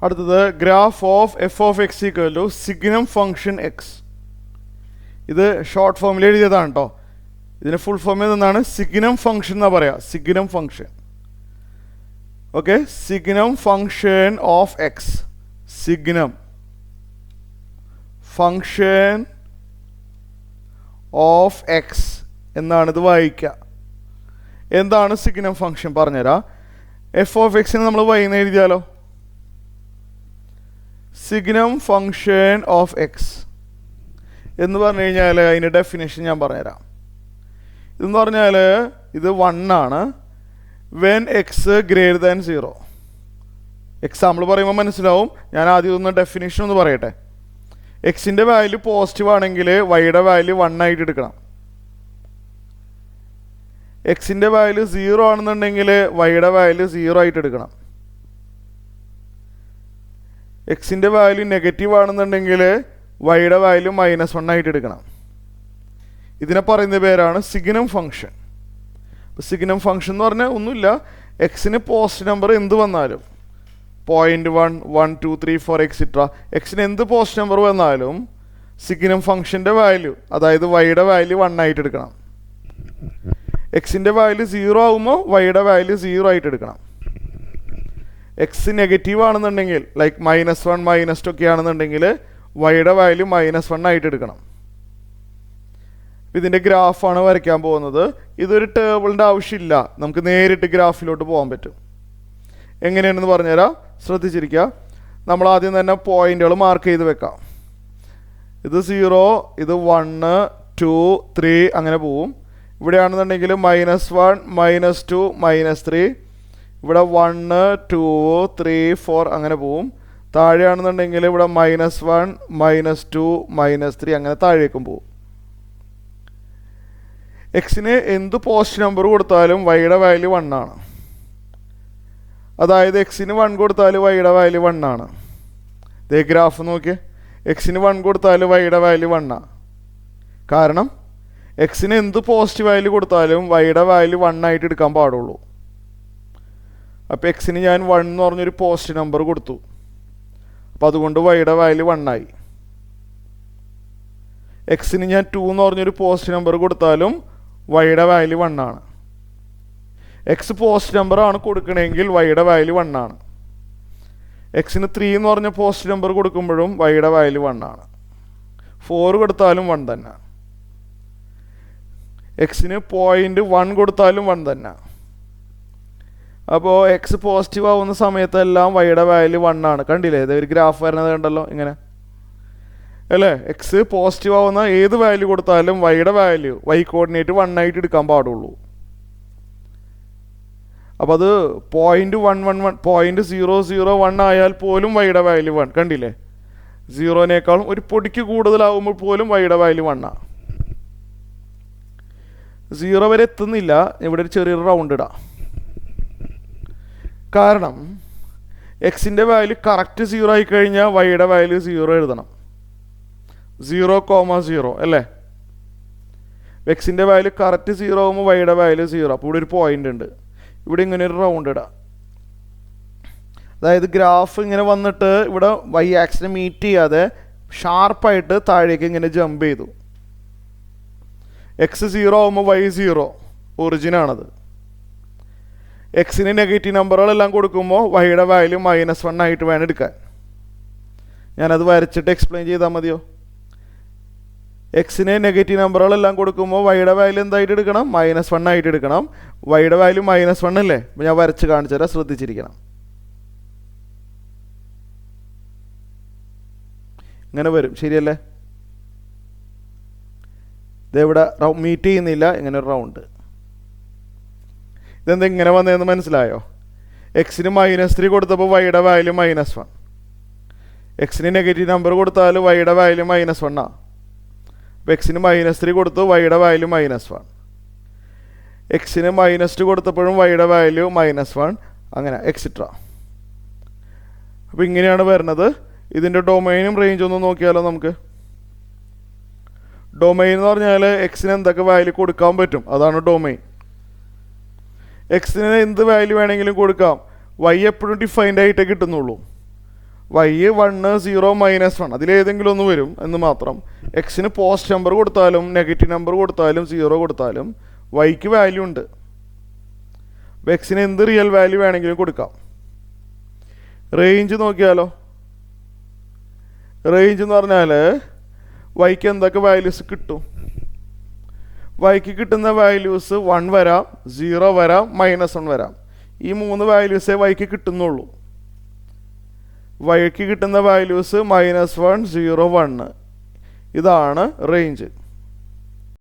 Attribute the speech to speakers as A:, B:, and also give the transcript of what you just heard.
A: അടുത്തത് graph of f of x equal to signum function x. ഇത് short ഫോമിൽ എഴുതിയതാണ് കേട്ടോ. ഇതിന് ഫുൾ ഫോമിൽ നിന്നാണ് സിഗ്നം ഫംഗ്ഷൻ എന്നാ പറയാ. Signum function. Okay, signum function of X. Signum function of X എന്നാണ് ഇത് വായിക്കുക. എന്താണ് സിഗ്നം ഫംഗ്ഷൻ പറഞ്ഞുതരാം. എഫ് ഓഫ് എക്സിന് നമ്മൾ വൈന്ന് എഴുതിയാലോ. സിഗ്നം ഫംഗ്ഷൻ ഓഫ് എക്സ് എന്ന് പറഞ്ഞു കഴിഞ്ഞാൽ അതിൻ്റെ ഡെഫിനേഷൻ ഞാൻ പറഞ്ഞുതരാം. ഇതെന്ന് പറഞ്ഞാൽ ഇത് 1 ആണ് when X greater than 0. Example പറയുമ്പോൾ മനസ്സിലാവും. ഞാൻ ആദ്യം ഒന്ന് ഡെഫിനേഷൻ ഒന്ന് പറയട്ടെ. എക്സിൻ്റെ വാല്യൂ പോസിറ്റീവ് ആണെങ്കിൽ വൈയുടെ വാല്യൂ 1 ആയിട്ട് എടുക്കണം. എക്സിൻ്റെ വാല്യൂ 0 ആണെന്നുണ്ടെങ്കിൽ വൈയുടെ വാല്യൂ 0 ആയിട്ട് എടുക്കണം. എക്സിൻ്റെ വാല്യൂ നെഗറ്റീവ് ആണെന്നുണ്ടെങ്കിൽ വൈയുടെ വാല്യൂ -1 ആയിട്ട് എടുക്കണം. ഇതിനെ പറയുന്ന പേരാണ് സിഗ്നം ഫംഗ്ഷൻ. അപ്പോൾ സിഗ്നം ഫംഗ്ഷൻ എന്ന് പറഞ്ഞാൽ ഒന്നുമില്ല, എക്സിന് പോസിറ്റീവ് നമ്പർ എന്ത് വന്നാലും 0.1, 1, 2, 3, 4 എക്സിട്ര എക്സിന് എന്ത് പോസിറ്റീവ് നമ്പർ വന്നാലും സിഗ്നം ഫംഗ്ഷൻ്റെ വാല്യൂ അതായത് വൈയുടെ വാല്യൂ 1 ആയിട്ട് എടുക്കണം. എക്സിൻ്റെ വാല്യൂ 0 ആകുമ്പോൾ വൈയുടെ വാല്യൂ 0 ആയിട്ട് എടുക്കണം. എക്സ് നെഗറ്റീവ് ആണെന്നുണ്ടെങ്കിൽ ലൈക്ക് -1, -2 ഒക്കെ ആണെന്നുണ്ടെങ്കിൽ വൈയുടെ വാല്യൂ -1 ആയിട്ട് എടുക്കണം. ഇതിൻ്റെ ഗ്രാഫാണ് വരയ്ക്കാൻ പോകുന്നത്. ഇതൊരു ടേബിളിൻ്റെ ആവശ്യമില്ല, നമുക്ക് നേരിട്ട് ഗ്രാഫിലോട്ട് പോകാൻ പറ്റും. എങ്ങനെയാണെന്ന് പറഞ്ഞുതരാം, ശ്രദ്ധിച്ചിരിക്കുക. നമ്മൾ ആദ്യം തന്നെ പോയിന്റുകൾ മാർക്ക് ചെയ്ത് വെക്കാം. ഇത് 0, ഇത് 1, 2, 3 അങ്ങനെ പോവും. ഇവിടെയാണെന്നുണ്ടെങ്കിൽ -1, -2, -3. ഇവിടെ 1, 2, 3, 4 അങ്ങനെ പോവും. താഴെയാണെന്നുണ്ടെങ്കിൽ ഇവിടെ -1, -2, -3 അങ്ങനെ താഴേക്കും പോവും. എക്സിന് എന്ത് പോസിറ്റീവ് നമ്പർ കൊടുത്താലും വൈയുടെ വാല്യൂ 1 ആണ്. അതായത് എക്സിന് 1 കൊടുത്താൽ വൈയുടെ വാല്യൂ 1 ആണ്. ദേ ഗ്രാഫ് നോക്കിയേ, എക്സിന് 1 കൊടുത്താൽ വൈയുടെ വാല്യൂ 1 ആണ്. കാരണം എക്സിന് എന്ത് പോസിറ്റീവ് വാല്യൂ കൊടുത്താലും വൈയുടെ വാല്യൂ 1 ആയിട്ട് എടുക്കാൻ പാടുള്ളൂ. അപ്പോൾ എക്സിന് ഞാൻ 1 എന്ന് പറഞ്ഞൊരു പോസിറ്റീവ് നമ്പർ കൊടുത്തു. അപ്പോൾ അതുകൊണ്ട് വൈയുടെ വാല്യൂ 1 ആയി. എക്സിന് ഞാൻ 2 എന്ന് പറഞ്ഞൊരു പോസിറ്റീവ് നമ്പർ കൊടുത്താലും വൈയുടെ വാല്യൂ 1 ആണ്. എക്സ് പോസിറ്റീവ് നമ്പർ ആണ് കൊടുക്കണമെങ്കിൽ വൈയുടെ വാല്യൂ 1 ആണ്. എക്സിന് 3 എന്ന് പറഞ്ഞ പോസിറ്റീവ് നമ്പർ കൊടുക്കുമ്പോഴും വൈയുടെ വാല്യൂ 1 ആണ്. 4 കൊടുത്താലും 1 തന്നെ. എക്സിന് 0.1 കൊടുത്താലും 1 തന്നെ. അപ്പോൾ എക്സ് പോസിറ്റീവ് ആവുന്ന സമയത്തെല്ലാം വൈയുടെ വാല്യൂ 1 ആണ്. കണ്ടില്ലേ, ഇതൊരു ഗ്രാഫ് വരുന്നത് കണ്ടല്ലോ ഇങ്ങനെ അല്ലേ. എക്സ് പോസിറ്റീവ് ആവുന്ന ഏത് വാല്യൂ കൊടുത്താലും വൈയുടെ വാല്യൂ വൈ കോർഡിനേറ്റ് 1 ആയിട്ട് എടുക്കാൻ പാടുള്ളൂ. അപ്പോൾ അത് 0.111 0.001 ആയാൽ പോലും വൈയുടെ വാല്യൂ 1. കണ്ടില്ലേ, 0നേക്കാളും ഒരു പൊടിക്ക് കൂടുതലാവുമ്പോൾ പോലും വൈയുടെ വാല്യൂ 1 ആണ്. 0 വരെ എത്തുന്നില്ല, ഇവിടെ ഒരു ചെറിയൊരു റൗണ്ട് ഇടാം. കാരണം എക്സിൻ്റെ വാല്യൂ കറക്റ്റ് 0 ആയി കഴിഞ്ഞാൽ വൈയുടെ വാല്യൂ 0 എഴുതണം. 0,0 അല്ലേ. എക്സിൻ്റെ വാല്യൂ കറക്റ്റ് 0 ആകുമ്പോൾ വൈയുടെ വാല്യൂ 0. അപ്പോൾ ഇവിടെ ഒരു പോയിന്റ് ഉണ്ട്, ഇവിടെ ഇങ്ങനെ ഒരു റൗണ്ട് ഇടാം. അതായത് ഗ്രാഫ് ഇങ്ങനെ വന്നിട്ട് ഇവിടെ വൈ ആക്സിനെ മീറ്റ് ചെയ്യാതെ ഷാർപ്പായിട്ട് താഴേക്ക് ഇങ്ങനെ ജമ്പ് ചെയ്തു. എക്സ് 0 ആകുമ്പോൾ വൈ 0 ഒറിജിനാണത്. എക്സിന് നെഗറ്റീവ് നമ്പറുകളെല്ലാം കൊടുക്കുമ്പോൾ വൈയുടെ വാല്യൂ -1 ആയിട്ട് വേണം എടുക്കാൻ. ഞാനത് വരച്ചിട്ട് എക്സ്പ്ലെയിൻ ചെയ്താൽ മതിയോ? എക്സിന് നെഗറ്റീവ് നമ്പറുകളെല്ലാം കൊടുക്കുമ്പോൾ വൈയുടെ വാല്യൂ എന്തായിട്ട് എടുക്കണം? -1 ആയിട്ട് എടുക്കണം. വൈയുടെ വാല്യൂ -1 അല്ലേ. അപ്പോൾ ഞാൻ വരച്ച് കാണിച്ചു തരാം, ശ്രദ്ധിച്ചിരിക്കണം. ഇങ്ങനെ വരും, ശരിയല്ലേ? ഇതെവിടെ മീറ്റ് ചെയ്യുന്നില്ല, ഇങ്ങനെ ഒരു റൗണ്ട്. ഇതെന്താ ഇങ്ങനെ വന്നതെന്ന് മനസ്സിലായോ? എക്സിന് -3 കൊടുത്തപ്പോൾ വൈയുടെ വാല്യൂ -1. എക്സിന് നെഗറ്റീവ് നമ്പർ കൊടുത്താൽ വൈയുടെ വാല്യൂ -1 ആണ്. അപ്പോൾ എക്സിന് -3 കൊടുത്തു, വൈയുടെ വാല്യൂ -1. എക്സിന് -2 കൊടുത്തപ്പോഴും വൈയുടെ വാല്യൂ -1, അങ്ങനെ എക്സിട്ര. അപ്പോൾ ഇങ്ങനെയാണ് വരുന്നത്. ഇതിൻ്റെ ഡൊമൈനും റേഞ്ച് ഒന്ന് നോക്കിയാലോ നമുക്ക്. ഡൊമൈൻ എന്ന് പറഞ്ഞാൽ എക്സിന് എന്തൊക്കെ വാല്യൂ കൊടുക്കാൻ പറ്റും, അതാണ് ഡൊമൈൻ. എക്സിന് എന്ത് വാല്യൂ വേണമെങ്കിലും കൊടുക്കാം. വൈ എപ്പോഴും ഡിഫൈൻഡ് ആയിട്ടേ കിട്ടുന്നുള്ളൂ. വൈ 1 0 -1 അതിലേതെങ്കിലും ഒന്ന് വരും എന്ന് മാത്രം. എക്സിന് പോസ്റ്റ് നമ്പർ കൊടുത്താലും നെഗറ്റീവ് നമ്പർ കൊടുത്താലും 0 കൊടുത്താലും വൈക്ക് വാല്യൂ ഉണ്ട്. അപ്പോൾ എക്സിന് എന്ത് റിയൽ വാല്യൂ വേണമെങ്കിലും കൊടുക്കാം. റേഞ്ച് നോക്കിയാലോ. റേഞ്ച് എന്ന് പറഞ്ഞാൽ വൈക്ക് എന്തൊക്കെ വാല്യൂസ് കിട്ടും. വൈക്ക് കിട്ടുന്ന വാല്യൂസ് 1 വരാം, 0 വരാം, -1 വരാം. ഈ 3 വാല്യൂസേ വൈക്ക് കിട്ടുന്നുള്ളൂ. വൈക്ക് കിട്ടുന്ന വാല്യൂസ് -1 0 1. ഇതാണ് റേഞ്ച്.